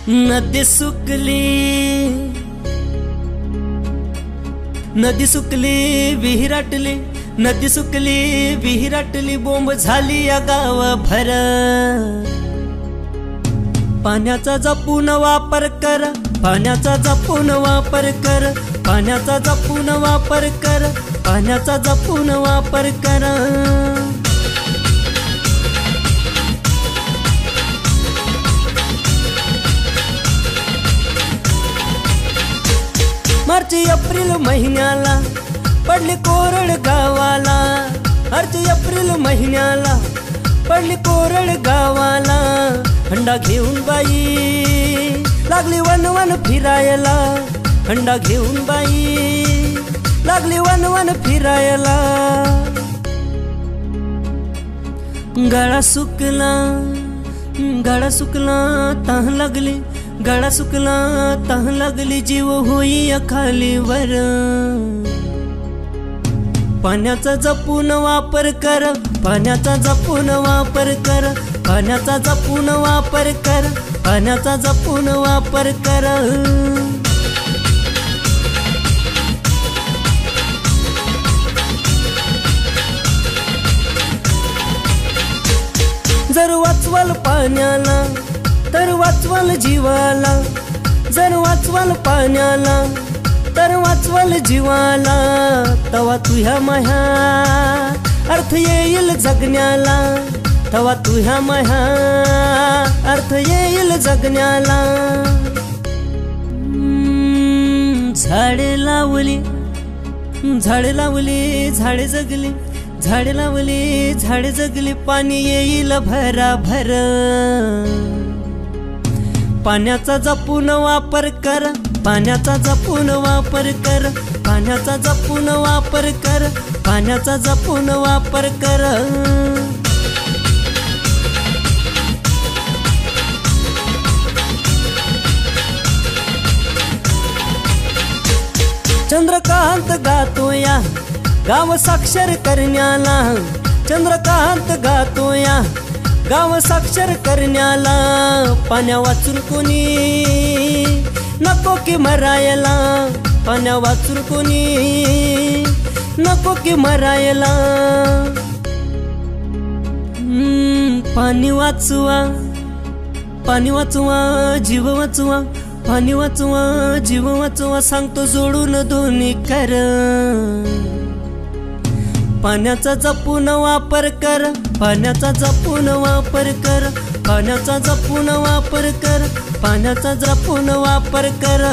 नदी सुकली विहिराटली, नदी सुकली विहिराटली, बोंब झाली या गावभर। पाण्याचा जपून वापर कर, पाण्याचा जपून वापर कर, पाण्याचा जपून वापर कर, पाण्याचा जपून वापर कर। मार्च एप्रिल महिन्याला पडली कोरड गावाला, मार्च एप्रिल महिन्याला पडली कोरड गावाला। हंडा घेऊन बाई लागली वन वन फिरायला, हंडा घेऊन बाई लागली वन वन फिरायला। गळा सुकला, गळा सुकला तह लागली, गळा सुकला तह लागली, जीव होई खालीवर। पाण्याचा जपून वापर कर, पाण्याचा जपून वापर कर, पाण्याचा जपून वापर कर, पाण्याचा जपून वापर कर। जर वाचवाल पाण्याला तर वाचवाल जीवाला, जर वाचवाल पाण्याला तर वाचवाल जीवाला। तवा तुह्या माह्या अर्थ येईल जगण्याला, तवा तुह्या माह्या अर्थ येईल जगण्याला। झाडे लावली, झाडे लावली, झाडे जगली, झाडे लावली, झाडे जगली, पाणी येईल भराभर। पाण्याचा जपून वापर कर, पाण्याचा जपून वापर कर, पाण्याचा जपून वापर कर, पाण्याचा जपून वापर कर। चंद्रकांत गातोया गाव साक्षर करण्याला, चंद्रकांत गातोया गाव साक्षर करण्याला। पाण्या वाचून कोणी नको की मरायला, पाण्या वाचून कोणी नको की मरायला। पाणी वाचवा, पाणी वाचवा, जीव वाचवा, पाणी वाचवा, जीव वाचवा, सांगतो जोडून दोन्ही कर। पाण्याचा जपून वापर कर, पाण्याचा जपून वापर कर, पाण्याचा जपून वापर कर, पाण्याचा जपून वापर कर।